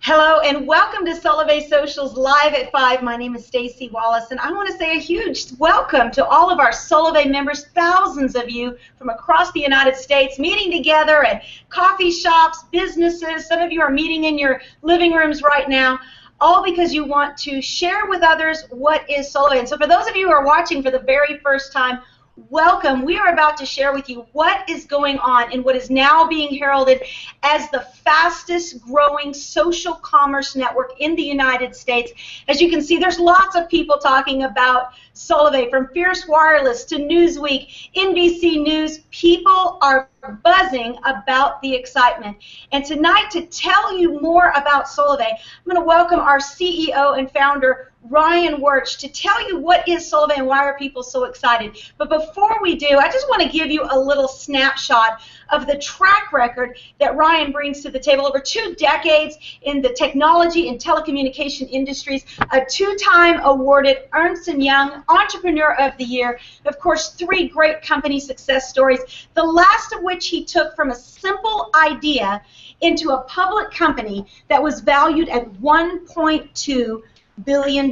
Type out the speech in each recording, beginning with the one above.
Hello and welcome to Solavei Socials Live at 5. My name is Staci Wallace, and I want to say a huge welcome to all of our Solavei members, thousands of you from across the United States, meeting together at coffee shops, businesses. Some of you are meeting in your living rooms right now, all because you want to share with others what is Solavei. And so for those of you who are watching for the very first time, welcome. We are about to share with you what is going on in what is now being heralded as the fastest growing social commerce network in the United States. As you can see, there's lots of people talking about Solavei, from Fierce Wireless to Newsweek, NBC News. People are buzzing about the excitement. And tonight, to tell you more about Solavei, I'm going to welcome our CEO and founder, Ryan Wuerch, to tell you what is Solavei and why are people so excited. But before we do, I just want to give you a little snapshot of the track record that Ryan brings to the table. Over 2 decades in the technology and telecommunication industries, a 2-time awarded Ernst & Young Entrepreneur of the Year, of course 3 great company success stories, the last of which he took from a simple idea into a public company that was valued at $1.2 billion.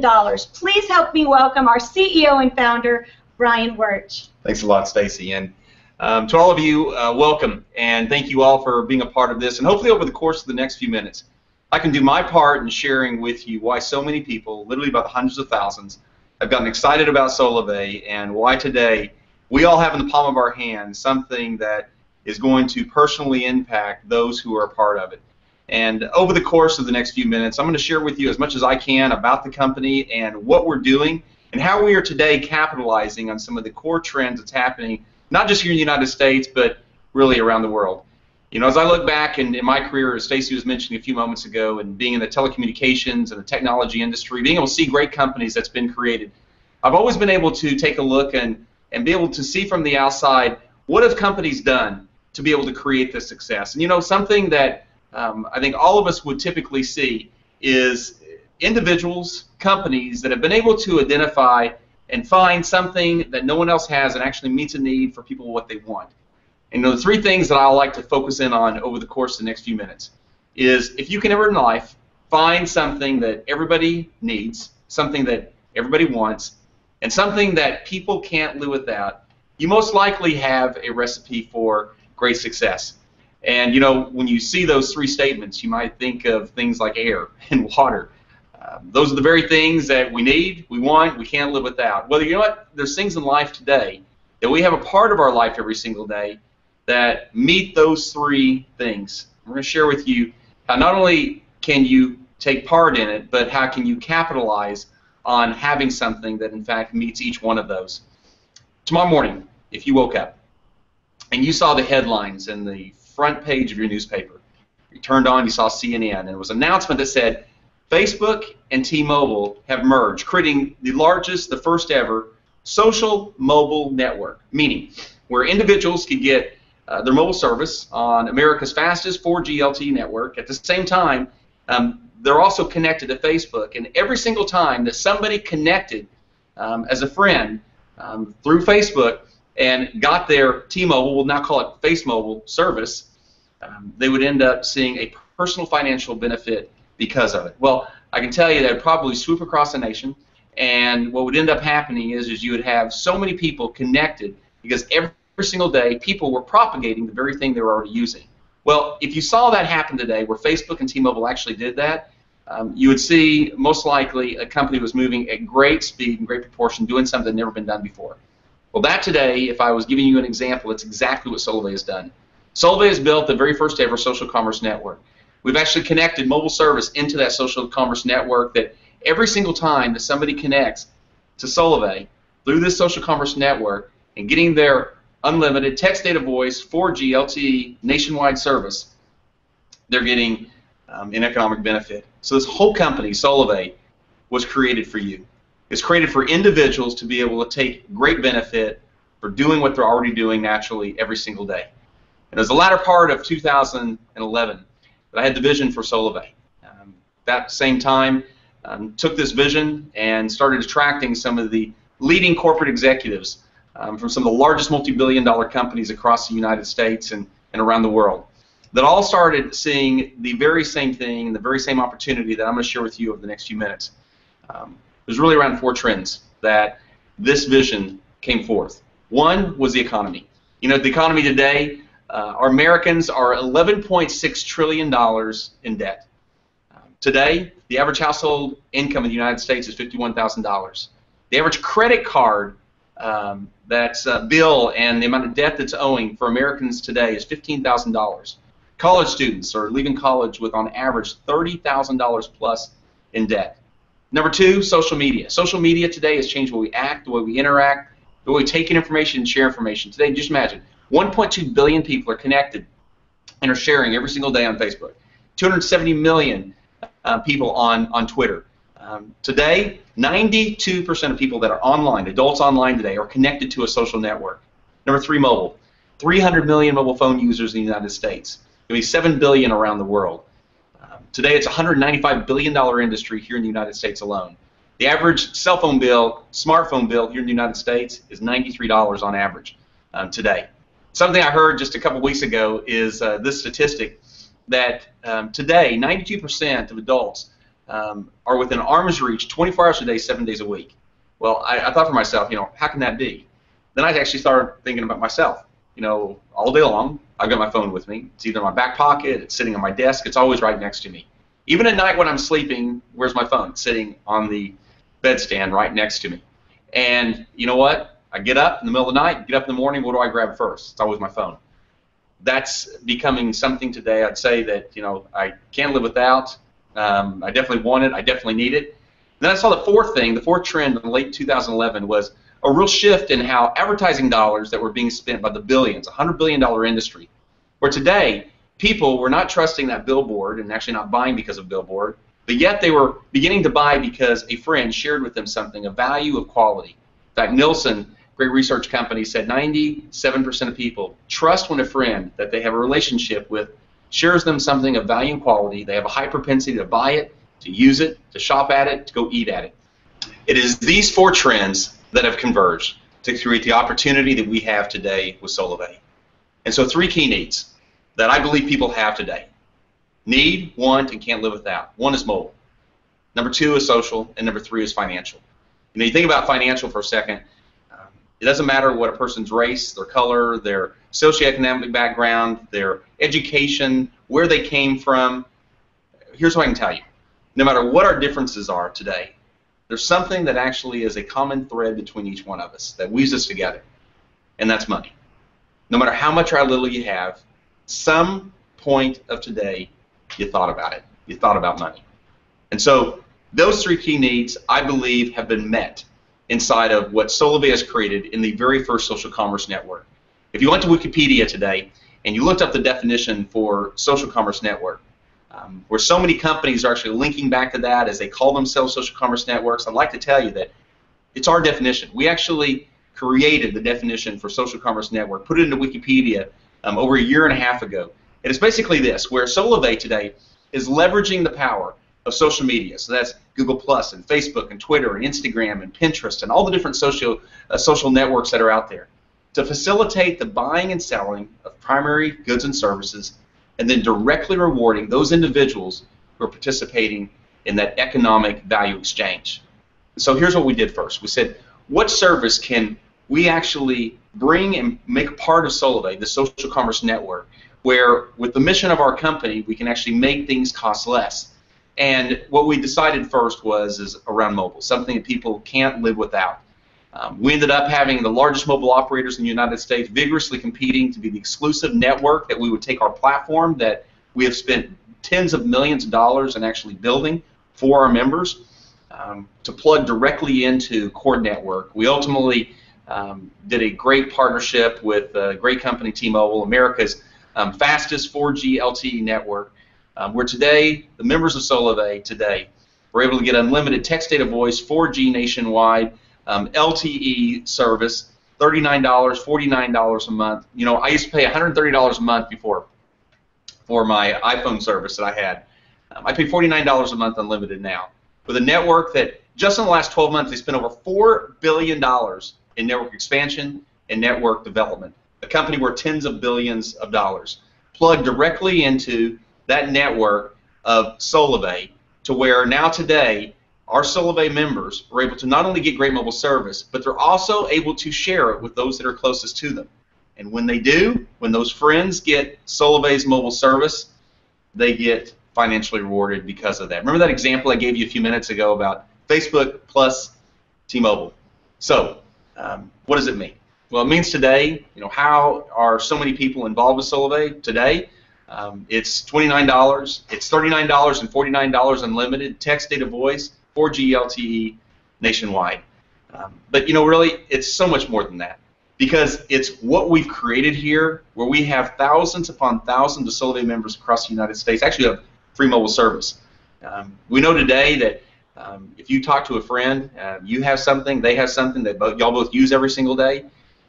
Please help me welcome our CEO and founder, Ryan Wuerch. Thanks a lot, Staci. And to all of you, welcome, and thank you all for being a part of this. And hopefully over the course of the next few minutes, I can do my part in sharing with you why so many people, literally about hundreds of thousands, have gotten excited about Solavei, and why today we all have in the palm of our hands something that is going to personally impact those who are a part of it. And over the course of the next few minutes, I'm going to share with you as much as I can about the company and what we're doing and how we are today capitalizing on some of the core trends that's happening, not just here in the United States, but really around the world. You know, as I look back in my career, as Staci was mentioning a few moments ago, and being in the telecommunications and the technology industry, being able to see great companies that's been created, I've always been able to take a look and be able to see from the outside, what have companies done to be able to create this success? And you know, something that I think all of us would typically see is individuals, companies that have been able to identify and find something that no one else has and actually meets a need for people what they want. And you know, the 3 things that I like to focus in on over the course of the next few minutes is, if you can ever in life find something that everybody needs, something that everybody wants, and something that people can't live without, you most likely have a recipe for great success. And you know, when you see those 3 statements, you might think of things like air and water. Those are the very things that we need, we want, we can't live without. Well, you know what? There's things in life today that we have a part of our life every single day that meet those 3 things. We're going to share with you how not only can you take part in it, but how can you capitalize on having something that in fact meets each one of those. Tomorrow morning, if you woke up and you saw the headlines in the front page of your newspaper, you turned on, you saw CNN, and it was an announcement that said Facebook and T-Mobile have merged, creating the largest, the first ever social mobile network, meaning where individuals could get their mobile service on America's fastest 4G LTE network. At the same time, they're also connected to Facebook, and every single time that somebody connected as a friend through Facebook and got their T-Mobile, we'll now call it Face Mobile service, they would end up seeing a personal financial benefit because of it. Well, I can tell you that it would probably swoop across the nation, and what would end up happening is you would have so many people connected because every single day people were propagating the very thing they were already using. Well, if you saw that happen today, where Facebook and T-Mobile actually did that, you would see most likely a company was moving at great speed and great proportion, doing something that had never been done before. Well, that today, if I was giving you an example, it's exactly what Solavei has done. Solavei has built the very first ever social commerce network. We've actually connected mobile service into that social commerce network, that every single time that somebody connects to Solavei through this social commerce network and getting their unlimited text, data, voice, 4G LTE nationwide service, they're getting an economic benefit. So this whole company, Solavei, was created for you. It's created for individuals to be able to take great benefit for doing what they're already doing naturally every single day. And it was the latter part of 2011 that I had the vision for Solavei. That same time, took this vision and started attracting some of the leading corporate executives from some of the largest multi-billion-dollar companies across the United States and around the world. that all started seeing the very same thing, the very same opportunity that I'm going to share with you over the next few minutes. There's really around 4 trends that this vision came forth. One was the economy. You know, the economy today, our Americans are $11.6 trillion in debt. Today, the average household income in the United States is $51,000. The average credit card that's bill and the amount of debt that's owing for Americans today is $15,000. College students are leaving college with, on average, $30,000 plus in debt. Number 2, social media. Social media today has changed the way we act, the way we interact, the way we take in information and share information. Today, just imagine, 1.2 billion people are connected and are sharing every single day on Facebook. 270 million people on Twitter. Today, 92% of people that are online, adults online today, are connected to a social network. Number 3, mobile. 300 million mobile phone users in the United States. Maybe 7 billion around the world. Today, it's a $195 billion industry here in the United States alone. The average cell phone bill, smartphone bill here in the United States is $93 on average today. Something I heard just a couple weeks ago is this statistic that today 92% of adults are within arm's reach 24 hours a day, 7 days a week. Well, I thought for myself, you know, how can that be? Then I actually started thinking about myself. You know, all day long, I've got my phone with me. It's either in my back pocket, it's sitting on my desk, it's always right next to me. Even at night when I'm sleeping, where's my phone? It's sitting on the bedstand right next to me. And you know what? I get up in the middle of the night, get up in the morning, what do I grab first? It's always my phone. That's becoming something today I'd say that, you know, I can't live without. I definitely want it. I definitely need it. And then I saw the 4th thing, the 4th trend in late 2011 was a real shift in how advertising dollars that were being spent by the billions, $100 billion industry, where today people were not trusting that billboard and actually not buying because of billboard, but yet they were beginning to buy because a friend shared with them something, a value of quality. In fact, Nielsen, great research company, said 97% of people trust when a friend that they have a relationship with shares them something of value and quality. They have a high propensity to buy it, to use it, to shop at it, to go eat at it. It is these 4 trends that have converged to create the opportunity that we have today with Solavei. And so 3 key needs that I believe people have today. Need, want, and can't live without. 1 is mobile. Number 2 is social, and number 3 is financial. You know, you think about financial for a second, it doesn't matter what a person's race, their color, their socioeconomic background, their education, where they came from. Here's what I can tell you. No matter what our differences are today, there's something that actually is a common thread between each one of us that weaves us together, and that's money. No matter how much or how little you have, some point of today, you thought about it. You thought about money. And so those 3 key needs, I believe, have been met inside of what Solavei has created in the very first social commerce network. If you went to Wikipedia today and you looked up the definition for social commerce network, where so many companies are actually linking back to that as they call themselves social commerce networks, I'd like to tell you that it's our definition. We actually created the definition for social commerce network, put it into Wikipedia over a year and a half ago. And it's basically this, where Solavei today is leveraging the power of social media. So that's Google Plus and Facebook and Twitter and Instagram and Pinterest and all the different social networks that are out there to facilitate the buying and selling of primary goods and services, and then directly rewarding those individuals who are participating in that economic value exchange. So here's what we did first. We said, what service can we actually bring and make a part of Solavei, the social commerce network, where with the mission of our company, we can actually make things cost less. And what we decided first is around mobile, something that people can't live without. We ended up having the largest mobile operators in the United States vigorously competing to be the exclusive network that we would take our platform that we have spent tens of millions of dollars in actually building for our members to plug directly into core network. We ultimately did a great partnership with a great company, T-Mobile, America's fastest 4G LTE network, where today the members of Solavei today were able to get unlimited text, data, voice, 4G nationwide, LTE service, $39, $49 a month. You know, I used to pay $130 a month before for my iPhone service that I had. I pay $49 a month unlimited now, with a network that just in the last 12 months they spent over $4 billion in network expansion and network development. A company worth tens of billions of dollars. plug directly into that network of Solavei, to where now today our Solavei members are able to not only get great mobile service, but they're also able to share it with those that are closest to them. And when they do, when those friends get Solavei's mobile service, they get financially rewarded because of that. Remember that example I gave you a few minutes ago about Facebook plus T-Mobile? So, what does it mean? Well, it means today, how are so many people involved with Solavei today? It's $29, it's $39 and $49 unlimited, text, data, voice, 4G LTE nationwide. But really, it's so much more than that, because it's what we've created here, where we have thousands upon thousands of Solavei members across the United States actually have free mobile service. We know today that if you talk to a friend, you have something, they have something that y'all both use every single day,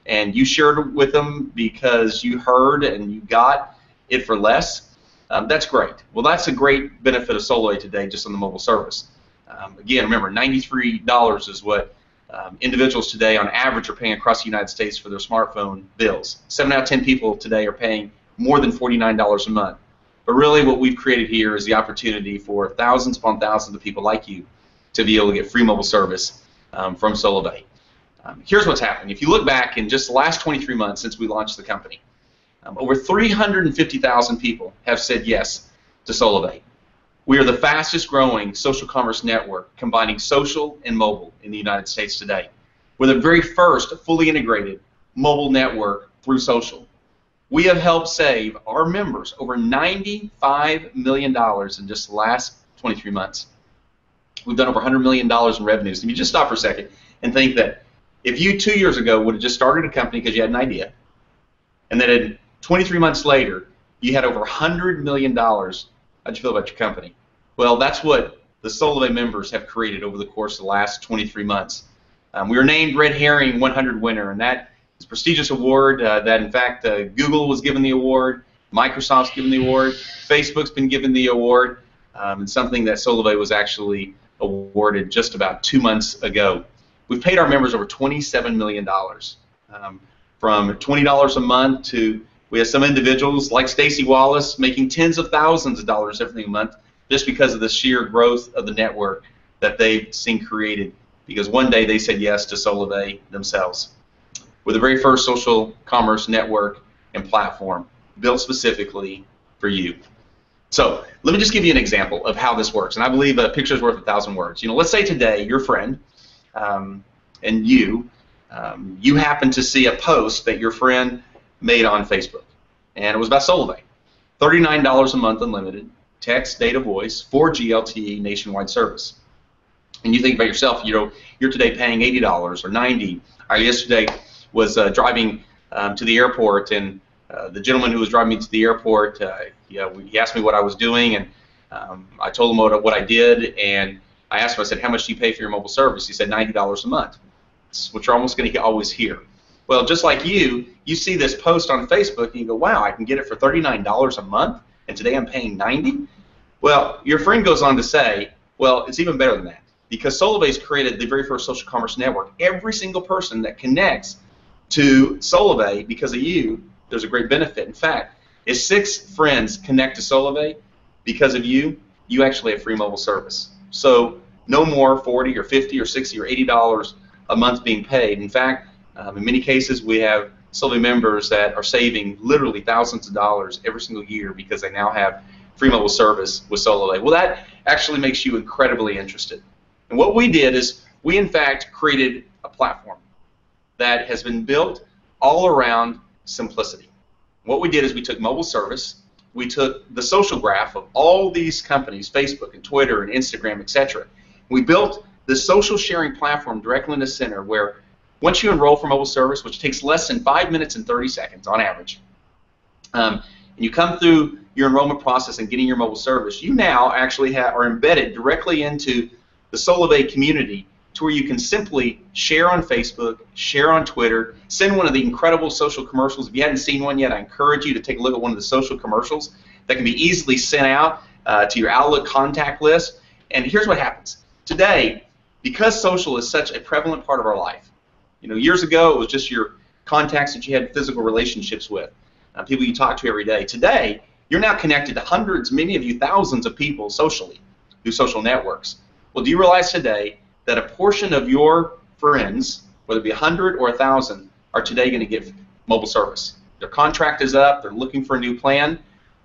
and you shared it with them because you heard and you got it for less, that's great. Well, that's a great benefit of Solavei today, just on the mobile service. Again, remember, $93 is what individuals today on average are paying across the United States for their smartphone bills. 7 out of 10 people today are paying more than $49 a month. But really what we've created here is the opportunity for thousands upon thousands of people like you to be able to get free mobile service from Solavei. Here's what's happening. If you look back in just the last 23 months since we launched the company, over 350,000 people have said yes to Solavei. We are the fastest growing social commerce network combining social and mobile in the United States today. We're the very first fully integrated mobile network through social. We have helped save our members over $95 million in just the last 23 months. We've done over $100 million in revenues. If you just stop for a second and think that if you 2 years ago would have just started a company because you had an idea, and then 23 months later you had over $100 million, how'd you feel about your company? Well, that's what the Solavei members have created over the course of the last 23 months. We were named Red Herring 100 winner, and that is a prestigious award that, in fact, Google was given the award, Microsoft's given the award, Facebook's been given the award, and something that Solavei was actually awarded just about 2 months ago. We've paid our members over $27 million, from $20 a month to, we have some individuals like Staci Wallace making tens of thousands of dollars every month just because of the sheer growth of the network that they've seen created, because one day they said yes to Solavei themselves. We're the very first social commerce network and platform built specifically for you. So let me just give you an example of how this works, and I believe a picture is worth 1,000 words. Let's say today your friend and you happen to see a post that your friend made on Facebook, and it was about Solavei. $39 a month unlimited, text, data, voice, 4G LTE nationwide service. And you think about yourself, you're today paying $80 or $90. I yesterday was driving to the airport, and the gentleman who was driving me to the airport, he asked me what I was doing, and I told him what I did, and I asked him, I said, how much do you pay for your mobile service? He said $90 a month, which you're almost going to always hear. Well, just like you see this post on Facebook, and you go, wow, I can get it for $39 a month, and today I'm paying $90? Well, your friend goes on to say, well, it's even better than that, because Solavei's created the very first social commerce network. Every single person that connects to Solavei because of you, there's a great benefit. In fact, if 6 friends connect to Solavei because of you, you actually have free mobile service. So no more $40 or $50 or $60 or $80 a month being paid. In fact, in many cases, we have Solavei members that are saving literally thousands of dollars every single year because they now have free mobile service with Solavei. Well, that actually makes you incredibly interested. And what we did is we, in fact, created a platform that has been built all around simplicity. What we did is we took mobile service, we took the social graph of all these companies, Facebook and Twitter and Instagram, etc. We built the social sharing platform directly in the center, where once you enroll for mobile service, which takes less than 5 minutes and 30 seconds on average, and you come through your enrollment process and getting your mobile service, you now actually are embedded directly into the Solavei community, to where you can simply share on Facebook, share on Twitter, send one of the incredible social commercials. If you haven't seen one yet, I encourage you to take a look at one of the social commercials that can be easily sent out to your Outlook contact list. And here's what happens. Today, because social is such a prevalent part of our life, years ago it was just your contacts that you had physical relationships with. people you talk to every day. Today, you're now connected to hundreds, many of you thousands of people socially through social networks. Well, do you realize today that a portion of your friends, whether it be 100 or 1,000, are today going to get mobile service? Their contract is up, they're looking for a new plan.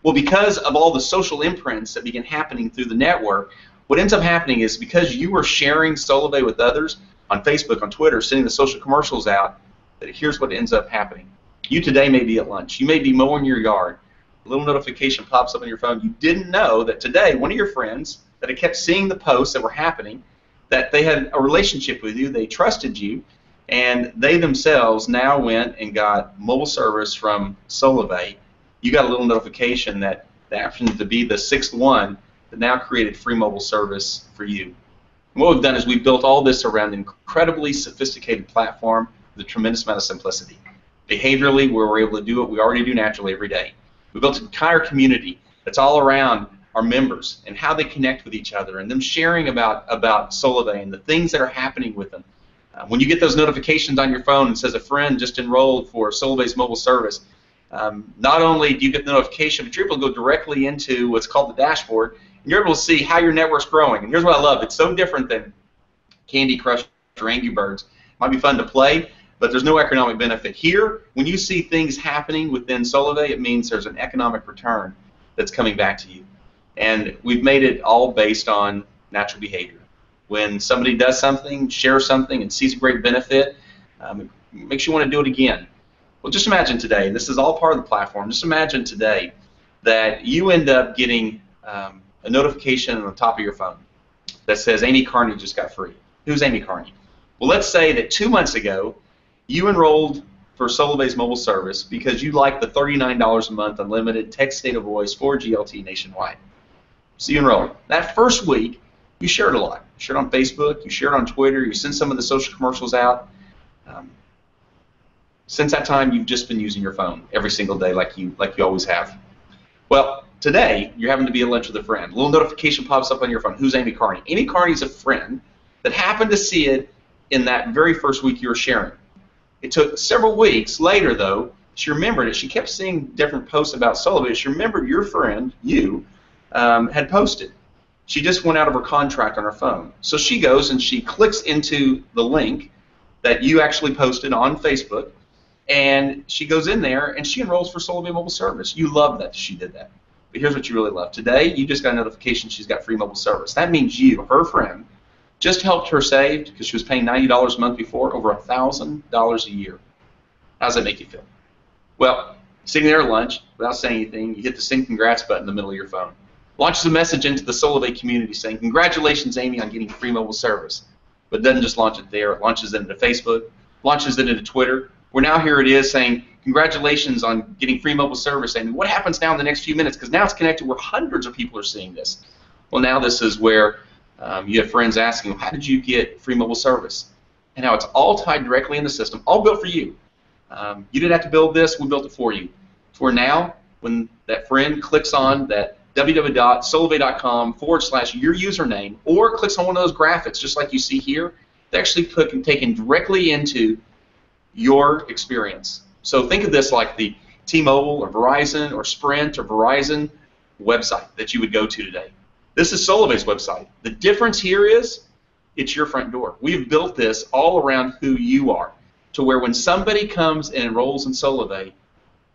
Well, because of all the social imprints that begin happening through the network, what ends up happening is because you are sharing Solavei with others on Facebook, on Twitter, sending the social commercials out, that here's what ends up happening. You today may be at lunch. You may be mowing your yard. A little notification pops up on your phone. You didn't know that today one of your friends that had kept seeing the posts that were happening, that they had a relationship with you, they trusted you, and they themselves now went and got mobile service from Solavei. You got a little notification that they happened to be the sixth one that now created free mobile service for you. And what we've done is we've built all this around an incredibly sophisticated platform with a tremendous amount of simplicity. Behaviorally, where we're able to do what we already do naturally every day. We built an entire community that's all around our members and how they connect with each other and them sharing about Solavei and the things that are happening with them. When you get those notifications on your phone and says a friend just enrolled for Solavei's mobile service, not only do you get the notification, but you're able to go directly into what's called the dashboard, and you're able to see how your network's growing. And here's what I love. It's so different than Candy Crush or Angry Birds. It might be fun to play, but there's no economic benefit. Here, when you see things happening within Solavei, it means there's an economic return that's coming back to you. And we've made it all based on natural behavior. When somebody does something, shares something, and sees a great benefit, it makes you want to do it again. Well, just imagine today, and this is all part of the platform, just imagine today that you end up getting a notification on the top of your phone that says Amy Carney just got free. Who's Amy Carney? Well, let's say that 2 months ago, you enrolled for Solavei's mobile service because you like the $39 a month unlimited text, data, voice, 4G LTE nationwide. So you enrolled. That first week, you shared a lot. You shared on Facebook, you shared on Twitter, you sent some of the social commercials out. Since that time, you've just been using your phone every single day like you always have. Well, today, you're having to be at lunch with a friend. A little notification pops up on your phone. Who's Amy Carney? Amy Carney's a friend that happened to see it in that very first week you were sharing. It took several weeks later, though, she remembered it. She kept seeing different posts about Solavei. She remembered your friend, you, had posted. She just went out of her contract on her phone. So she goes and she clicks into the link that you actually posted on Facebook, and she goes in there and she enrolls for Solavei mobile service. You love that she did that. But here's what you really love. Today, you just got a notification she's got free mobile service. That means you, her friend, just helped her save, because she was paying $90 a month before, over $1,000 a year. How does that make you feel? Well, sitting there at lunch, without saying anything, you hit the send congrats button in the middle of your phone. Launches a message into the Solavei community saying, congratulations, Amy, on getting free mobile service. But it doesn't just launch it there. It launches it into Facebook, launches it into Twitter. Where now here it is saying, congratulations on getting free mobile service, Amy. What happens now in the next few minutes? Because now it's connected where hundreds of people are seeing this. Well, now this is where you have friends asking, how did you get free mobile service? And now it's all tied directly in the system, all built for you. You didn't have to build this, we built it for you. For now, when that friend clicks on that www.solavei.com/your username, or clicks on one of those graphics, just like you see here, they're actually taken directly into your experience. So think of this like the T-Mobile or Verizon or Sprint or Verizon website that you would go to today. This is Solavei's website. The difference here is it's your front door. We've built this all around who you are, to where when somebody comes and enrolls in Solavei,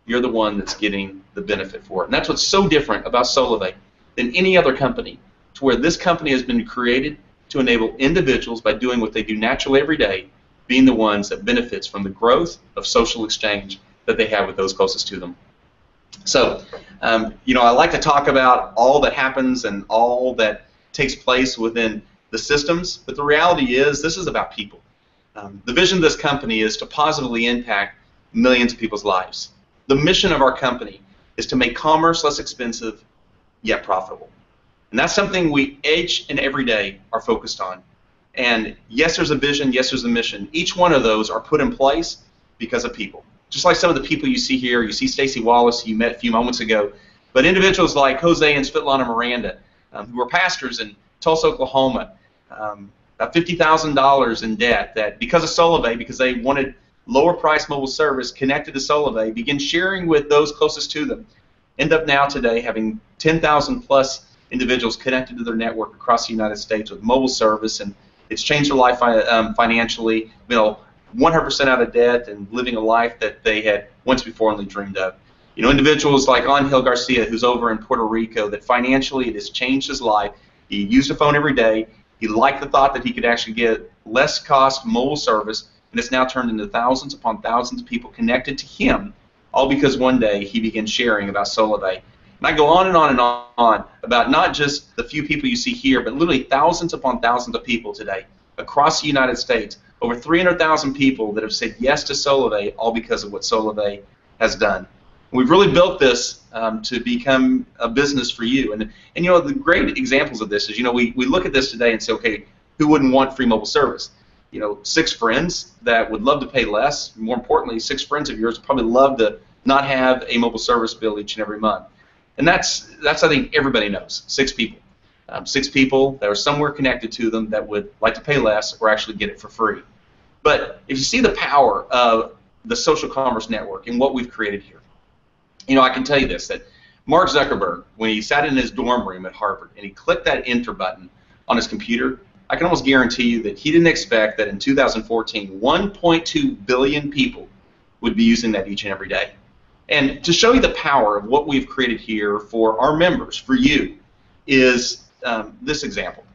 you're the one that's getting the benefit for it. And that's what's so different about Solavei than any other company, to where this company has been created to enable individuals, by doing what they do naturally every day, being the ones that benefits from the growth of social exchange that they have with those closest to them. So, you know, I like to talk about all that happens and all that takes place within the systems, but the reality is this is about people. The vision of this company is to positively impact millions of people's lives. The mission of our company is to make commerce less expensive, yet profitable. And that's something we each and every day are focused on. And yes, there's a vision, yes, there's a mission. Each one of those are put in place because of people. Just like some of the people you see here, you see Staci Wallace, who you met a few moments ago, but individuals like Jose and Svetlana Miranda, who are pastors in Tulsa, Oklahoma, about $50,000 in debt, that because of Solavei, because they wanted lower price mobile service connected to Solavei, begin sharing with those closest to them. End up now today having 10,000 plus individuals connected to their network across the United States with mobile service, and it's changed their life financially, 100% out of debt and living a life that they had once before only dreamed of. Individuals like Angel Garcia, who's over in Puerto Rico, that financially it has changed his life. He used a phone every day. He liked the thought that he could actually get less cost mobile service, and it's now turned into thousands upon thousands of people connected to him, all because one day he began sharing about Solavei. And I go on and on and on about not just the few people you see here, but literally thousands upon thousands of people today across the United States, over 300,000 people that have said yes to Solavei, all because of what Solavei has done. We've really built this to become a business for you. And the great examples of this is, we look at this today and say, okay, who wouldn't want free mobile service? 6 friends that would love to pay less. More importantly, 6 friends of yours would probably love to not have a mobile service bill each and every month. And that's I think everybody knows, 6 people. 6 people that are somewhere connected to them that would like to pay less or actually get it for free. But if you see the power of the social commerce network and what we've created here, I can tell you this, that Mark Zuckerberg, when he sat in his dorm room at Harvard and he clicked that enter button on his computer, I can almost guarantee you that he didn't expect that in 2014, 1.2 billion people would be using that each and every day. And to show you the power of what we've created here for our members, for you, is this example.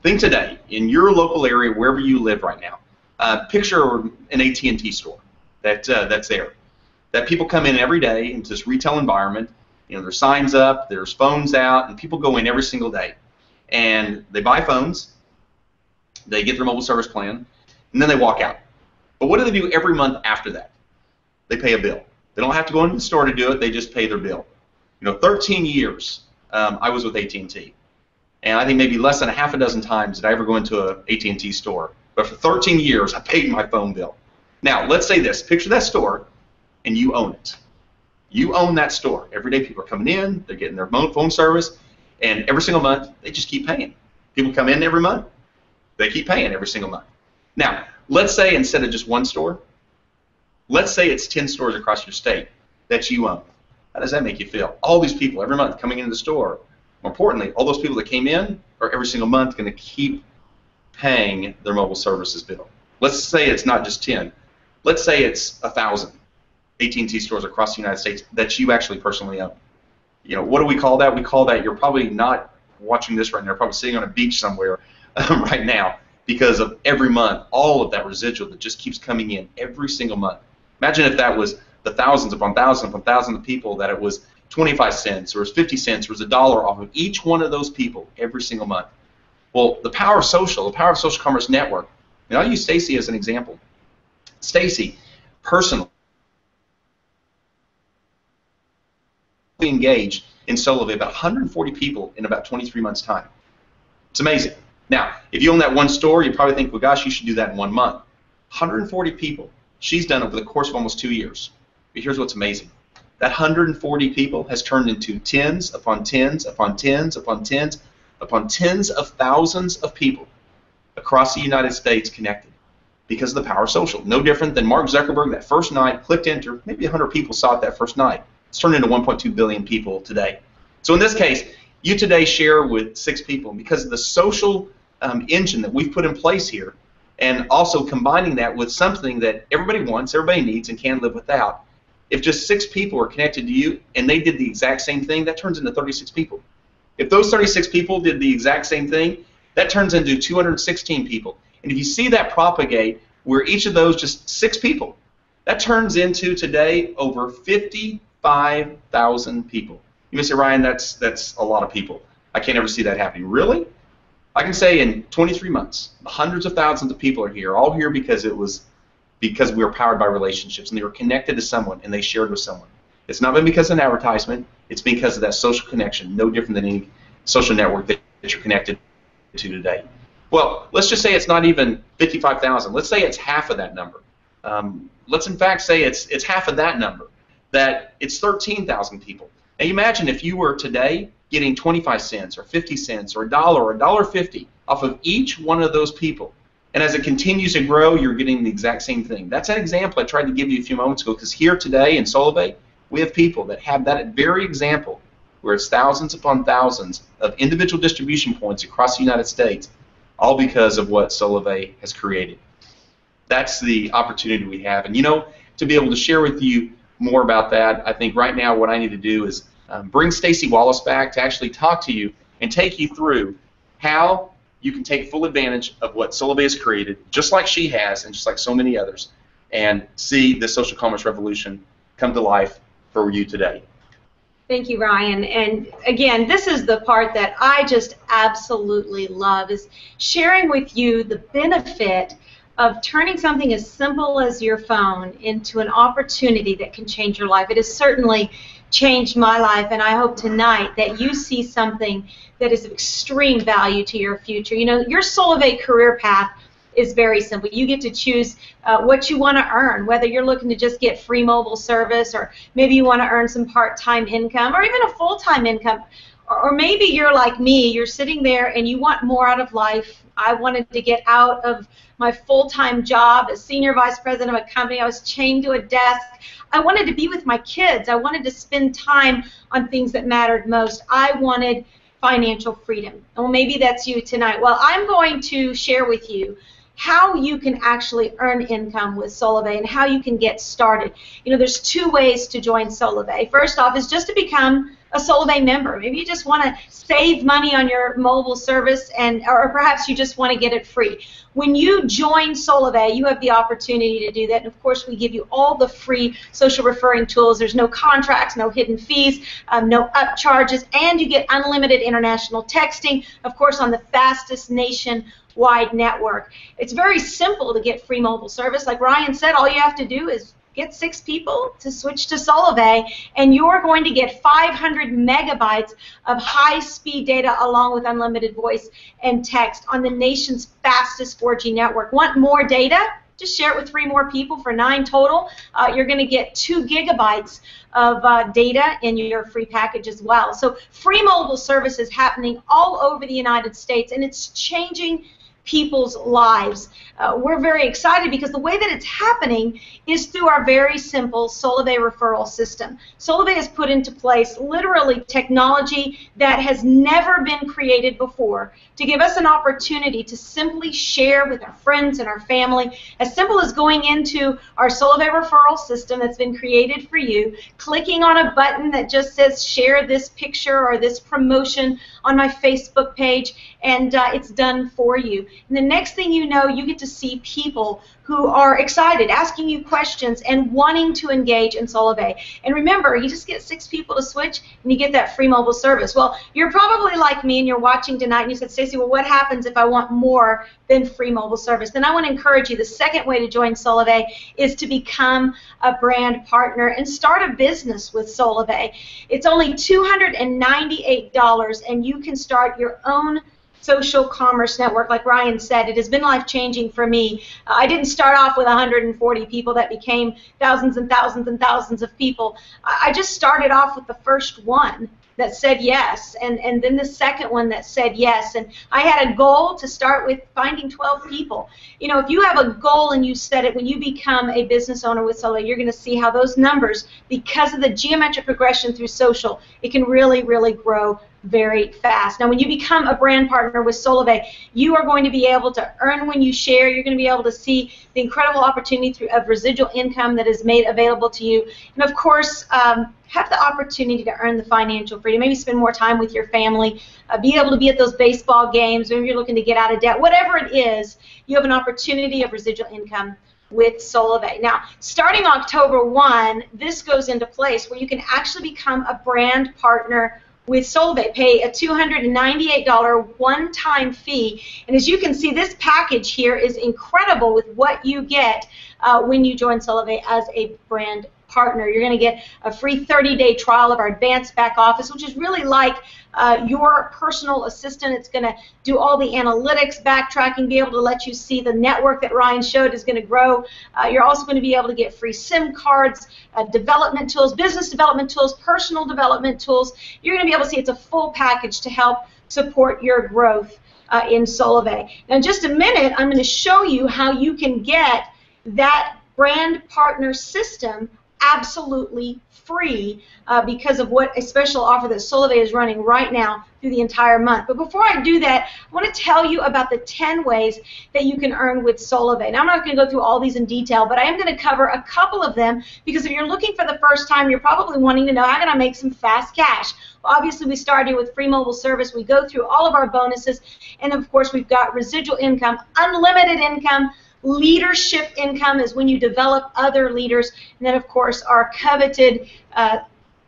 Think today, in your local area, wherever you live right now, picture an AT&T store that's there. That people come in every day into this retail environment. There's signs up, there's phones out, and people go in every single day. And they buy phones, they get their mobile service plan, and then they walk out. But what do they do every month after that? They pay a bill. They don't have to go into the store to do it, they just pay their bill. 13 years I was with AT&T. And I think maybe less than a half a dozen times did I ever go into an AT&T store. But for 13 years, I paid my phone bill. Now, let's say this. Picture that store, and you own it. You own that store. Every day people are coming in, they're getting their phone service, and every single month they just keep paying. People come in every month, they keep paying every single month. Now, let's say instead of just one store, let's say it's 10 stores across your state that you own. How does that make you feel? All these people every month coming into the store. More importantly, all those people that came in are every single month going to keep paying their mobile services bill. Let's say it's not just 10. Let's say it's 1,000. AT&T stores across the United States that you actually personally own. What do we call that? We call that, you're probably not watching this right now, you're probably sitting on a beach somewhere right now because of every month, all of that residual that just keeps coming in every single month. Imagine if that was the thousands upon thousands upon thousands of people, that it was 25 cents or it was 50 cents or it was $1 off of each one of those people every single month. Well, the power of social commerce network, and I'll use Staci as an example. Staci, personally, engaged in Solavei about 140 people in about 23 months' time. It's amazing. Now, if you own that one store, you probably think, well, gosh, you should do that in 1 month. 140 people. She's done over the course of almost 2 years. But here's what's amazing. That 140 people has turned into tens upon tens upon tens upon tens upon tens of thousands of people across the United States connected because of the power of social. No different than Mark Zuckerberg that first night clicked enter. Maybe 100 people saw it that first night. It's turned into 1.2 billion people today. So in this case, you today share with 6 people because of the social engine that we've put in place here, and also combining that with something that everybody wants, everybody needs, and can't live without. If just 6 people are connected to you and they did the exact same thing, that turns into 36 people. If those 36 people did the exact same thing, that turns into 216 people. And if you see that propagate, where each of those just 6 people, that turns into today over 55,000 people. You may say, Ryan, that's a lot of people. I can't ever see that happening. Really? I can say in 23 months, hundreds of thousands of people are here, all here because we were powered by relationships and they were connected to someone and they shared with someone. It's not been because of an advertisement. It's because of that social connection, no different than any social network that you're connected to today. Well, let's just say it's not even 55,000. Let's say it's half of that number. Let's in fact say it's half of that number, that it's 13,000 people. Now you imagine if you were today getting 25 cents or 50 cents or $1 or $1.50 off of each one of those people And as it continues to grow, you're getting the exact same thing. That's an example I tried to give you a few moments ago, because here today in Solavei, we have people that have that very example, where it's thousands upon thousands of individual distribution points across the United States, all because of what Solavei has created. That's the opportunity we have. And you know, to be able to share with you more about that, I think right now what I need to do is bring Staci Wallace back to actually talk to you and take you through how you can take full advantage of what Solavei has created, just like she has and just like so many others, and see the social commerce revolution come to life for you today. Thank you, Ryan. And again, this is the part that I just absolutely love, is sharing with you the benefit of turning something as simple as your phone into an opportunity that can change your life. It has certainly changed my life, and I hope tonight that you see something that is of extreme value to your future. You know, your Solavei career path is very simple. You get to choose what you want to earn, whether you're looking to just get free mobile service, or maybe you want to earn some part-time income, or even a full-time income. Or maybe you're like me, you're sitting there and you want more out of life. I wanted to get out of my full-time job as senior vice president of a company. I was chained to a desk. I wanted to be with my kids. I wanted to spend time on things that mattered most. I wanted financial freedom. Well, maybe that's you tonight. Well, I'm going to share with you how you can actually earn income with Solavei and how you can get started. You know, there's two ways to join Solavei. First off is just to become a Solavei member. Maybe you just want to save money on your mobile service, or perhaps you just want to get it free. When you join Solavei, you have the opportunity to do that. And of course, we give you all the free social referring tools. There's no contracts, no hidden fees, no upcharges, and you get unlimited international texting, of course, on the fastest nationwide network. It's very simple to get free mobile service. Like Ryan said, all you have to do is get 6 people to switch to Solavei, and you're going to get 500 megabytes of high-speed data along with unlimited voice and text on the nation's fastest 4G network. Want more data? Just share it with 3 more people for 9 total. You're going to get 2 gigabytes of data in your free package as well. So free mobile service is happening all over the United States, and it's changing people's lives. We're very excited because the way that it's happening is through our very simple Solavei referral system. Solavei has put into place literally technology that has never been created before to give us an opportunity to simply share with our friends and our family, as simple as going into our Solavei referral system that's been created for you, clicking on a button that just says share this picture or this promotion on my Facebook page, and it's done for you. And the next thing you know, you get to see people who are excited, asking you questions, and wanting to engage in Solavei. And remember, you just get 6 people to switch, and you get that free mobile service. Well, you're probably like me, and you're watching tonight, and you said, Staci, well, what happens if I want more than free mobile service? Then I want to encourage you, the second way to join Solavei is to become a brand partner and start a business with Solavei. It's only $298, and you can start your own social commerce network. Like Ryan said, it has been life-changing for me. I didn't start off with 140 people that became thousands and thousands and thousands of people. I just started off with the first one that said yes, and then the second one that said yes. And I had a goal to start with finding 12 people. You know, if you have a goal and you set it, when you become a business owner with Solavei, you're going to see how those numbers, because of the geometric progression through social, it can really, really grow very fast. Now, when you become a brand partner with Solavei, you are going to be able to earn when you share. You're going to be able to see the incredible opportunity of residual income that is made available to you. And of course, have the opportunity to earn the financial freedom. Maybe spend more time with your family, be able to be at those baseball games, maybe you're looking to get out of debt. Whatever it is, you have an opportunity of residual income with Solavei. Now, starting October 1, this goes into place where you can actually become a brand partner with Solavei. Pay a $298 one-time fee, and as you can see, this package here is incredible with what you get when you join Solavei as a brand partner. You're going to get a free 30-day trial of our advanced back office, which is really like your personal assistant. It's going to do all the analytics, backtracking, be able to let you see the network that Ryan showed is going to grow. You're also going to be able to get free SIM cards, development tools, business development tools, personal development tools. You're going to be able to see it's a full package to help support your growth. in Solavei. Now, in just a minute, I'm going to show you how you can get that brand partner system absolutely free because of what a special offer that Solavei is running right now through the entire month. But before I do that, I want to tell you about the 10 ways that you can earn with Solavei. Now, I'm not going to go through all these in detail, but I am going to cover a couple of them because if you're looking for the first time, you're probably wanting to know, how can I make some fast cash? Well, obviously, we started with free mobile service. We go through all of our bonuses, and of course, we've got residual income, unlimited income. Leadership income is when you develop other leaders, and then of course our coveted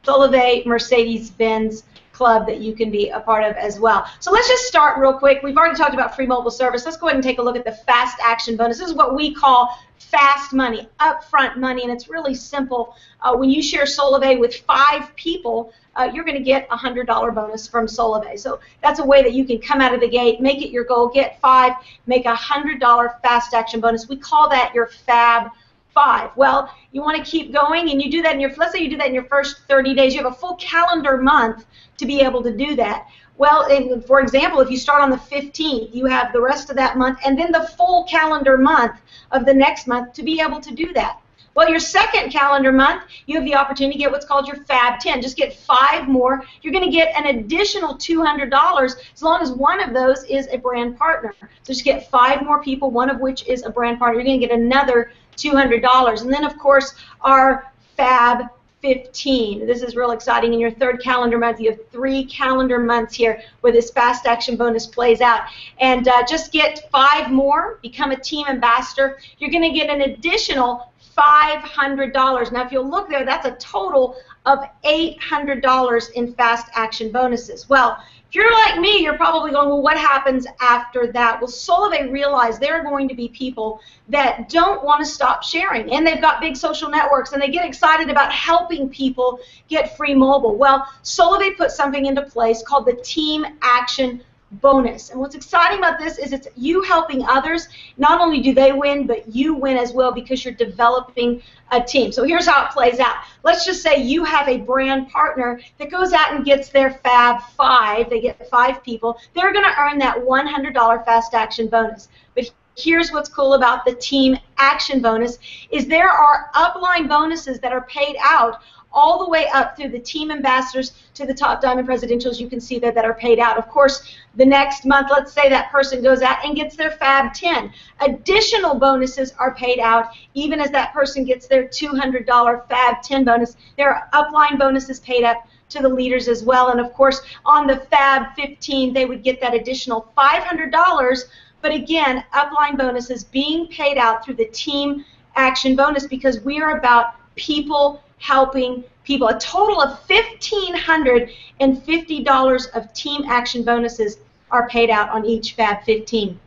Solavei Mercedes-Benz club that you can be a part of as well. So let's just start real quick. We've already talked about free mobile service. Let's go ahead and take a look at the fast action bonus. This is what we call fast money, upfront money, and it's really simple. When you share Solavei with 5 people, you're going to get a $100 bonus from Solavei. So that's a way that you can come out of the gate, make it your goal, get 5, make a $100 fast action bonus. We call that your Fab 5. Well, you want to keep going, and you do that in your, let's say you do that in your first 30 days. You have a full calendar month to be able to do that. Well, for example, if you start on the 15th, you have the rest of that month and then the full calendar month of the next month to be able to do that. Well, your second calendar month, you have the opportunity to get what's called your Fab 10. Just get 5 more. You're going to get an additional $200 as long as one of those is a brand partner. So just get 5 more people, one of which is a brand partner. You're going to get another $200. And then, of course, our Fab 15. This is real exciting. In your third calendar month, you have 3 calendar months here where this fast action bonus plays out. And just get 5 more, become a team ambassador. You're going to get an additional $500. Now, if you'll look there, that's a total of $800 in fast action bonuses. Well, if you're like me, you're probably going, well, what happens after that? Well, Solavei realized there are going to be people that don't want to stop sharing, and they've got big social networks, and they get excited about helping people get free mobile. Well, Solavei put something into place called the Team Action Bonus. And what's exciting about this is it's you helping others. Not only do they win, but you win as well because you're developing a team. So here's how it plays out. Let's just say you have a brand partner that goes out and gets their Fab 5. They get 5 people. They're going to earn that $100 fast action bonus. But here's what's cool about the Team Action Bonus is there are upline bonuses that are paid out all the way up through the team ambassadors to the top diamond presidentials. You can see that are paid out. Of course, the next month, let's say that person goes out and gets their Fab 10. Additional bonuses are paid out even as that person gets their $200 Fab 10 bonus. There are upline bonuses paid up to the leaders as well. And of course, on the Fab 15, they would get that additional $500. But again, upline bonuses being paid out through the Team Action Bonus because we are about people helping people. A total of $1,550 of Team Action bonuses are paid out on each Fab 15.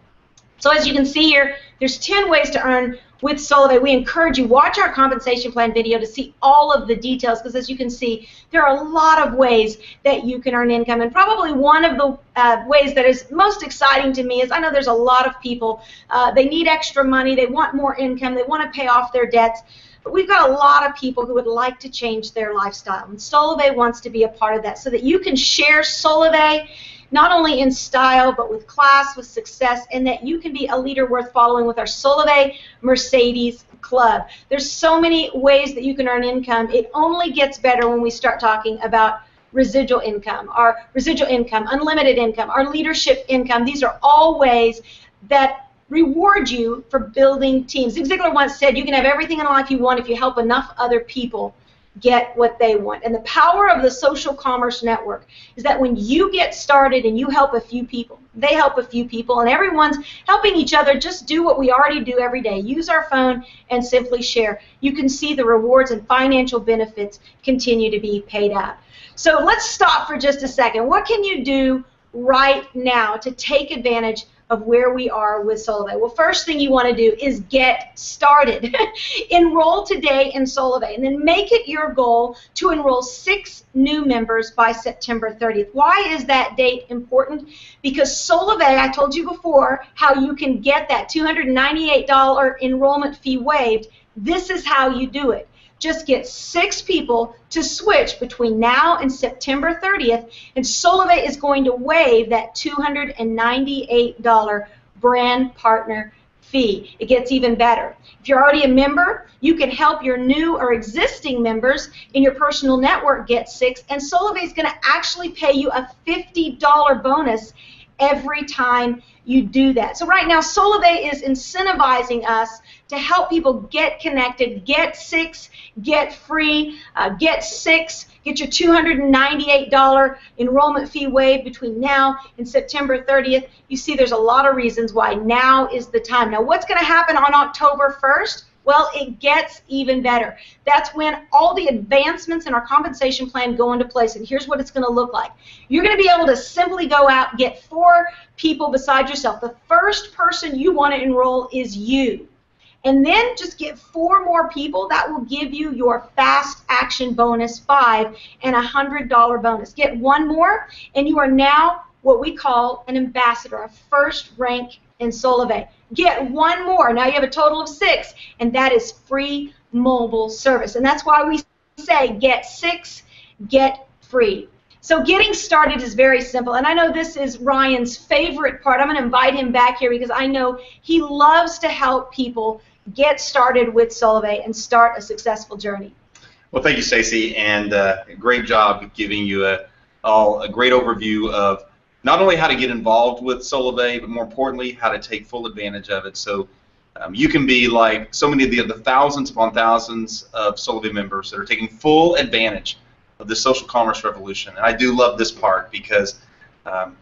So as you can see here, there's 10 ways to earn with Solavei. We encourage you, watch our compensation plan video to see all of the details because as you can see, there are a lot of ways that you can earn income. And probably one of the ways that is most exciting to me is I know there's a lot of people, they need extra money, they want more income, they want to pay off their debts. But we've got a lot of people who would like to change their lifestyle, and Solavei wants to be a part of that so that you can share Solavei not only in style but with class, with success, and that you can be a leader worth following with our Solavei Mercedes Club. There's so many ways that you can earn income. It only gets better when we start talking about residual income, our residual income, unlimited income, our leadership income. These are all ways that reward you for building teams. Zig Ziglar once said, you can have everything in life you want if you help enough other people get what they want. And the power of the social commerce network is that when you get started and you help a few people, they help a few people, and everyone's helping each other, just do what we already do every day. Use our phone and simply share. You can see the rewards and financial benefits continue to be paid out. So let's stop for just a second. What can you do right now to take advantage of where we are with Solavei? Well, first thing you want to do is get started. Enroll today in Solavei, and then make it your goal to enroll 6 new members by September 30th. Why is that date important? Because Solavei, I told you before how you can get that $298 enrollment fee waived. This is how you do it. just get 6 people to switch between now and September 30th, and Solavei is going to waive that $298 brand partner fee. It gets even better. If you're already a member, you can help your new or existing members in your personal network get 6, and Solavei is going to actually pay you a $50 bonus every time you do that. So right now, Solavei is incentivizing us to help people get connected, get 6, get free, get 6, get your $298 enrollment fee waived between now and September 30th. You see, there's a lot of reasons why now is the time. Now, what's going to happen on October 1st? Well, it gets even better. That's when all the advancements in our compensation plan go into place, and here's what it's going to look like. You're going to be able to simply go out and get 4 people beside yourself. The first person you want to enroll is you. And then just get 4 more people. That will give you your fast action bonus 5 and a $100 bonus. Get 1 more, and you are now what we call an ambassador, a first rank in Solavei. Get 1 more. Now you have a total of 6, and that is free mobile service. And that's why we say get 6, get free. So getting started is very simple, and I know this is Ryan's favorite part. I'm going to invite him back here because I know he loves to help people get started with Solavei and start a successful journey. Well, thank you, Staci, and great job giving you all a great overview of not only how to get involved with Solavei, but more importantly, how to take full advantage of it. So you can be like so many of the thousands upon thousands of Solavei members that are taking full advantage of the social commerce revolution. And I do love this part because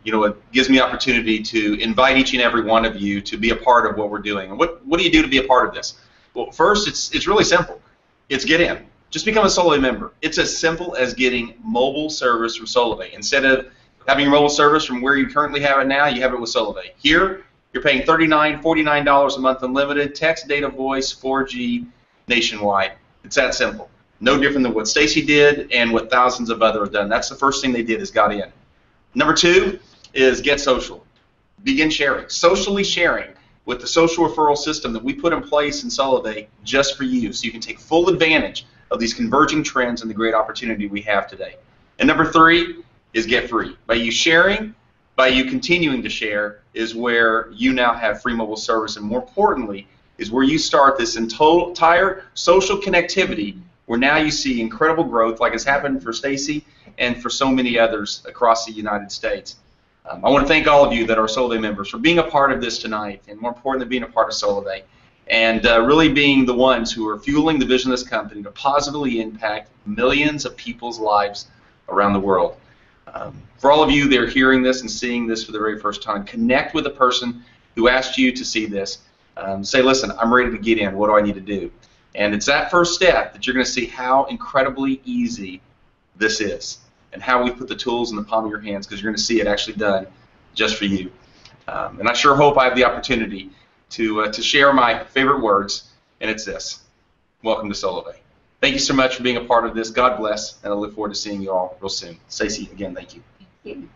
you know, it gives me opportunity to invite each and every one of you to be a part of what we're doing. And what do you do to be a part of this? Well, first, it's really simple. It's get in. Just become a Solavei member. It's as simple as getting mobile service from Solavei. Instead of having your mobile service from where you currently have it now, you have it with Solavei. Here, you're paying $39, $49 a month unlimited, text, data, voice, 4G, nationwide. It's that simple. No different than what Staci did and what thousands of others have done. That's the first thing they did is got in. Number 2 is get social. Begin sharing. Socially sharing with the social referral system that we put in place in Solavei just for you, so you can take full advantage of these converging trends and the great opportunity we have today. And number 3 is get free. By you sharing, by you continuing to share, is where you now have free mobile service, and more importantly, is where you start this entire social connectivity where now you see incredible growth like has happened for Staci and for so many others across the United States. I want to thank all of you that are Solavei members for being a part of this tonight, and more importantly, being a part of Solavei, and really being the ones who are fueling the vision of this company to positively impact millions of people's lives around the world. For all of you that are hearing this and seeing this for the very first time, connect with the person who asked you to see this. Say, listen, I'm ready to get in. What do I need to do? And it's that first step that you're going to see how incredibly easy this is and how we put the tools in the palm of your hands, because you're going to see it actually done just for you. And I sure hope I have the opportunity to share my favorite words, and it's this. Welcome to Solavei. Thank you so much for being a part of this. God bless, and I look forward to seeing you all real soon. Staci, again, thank you. Thank you.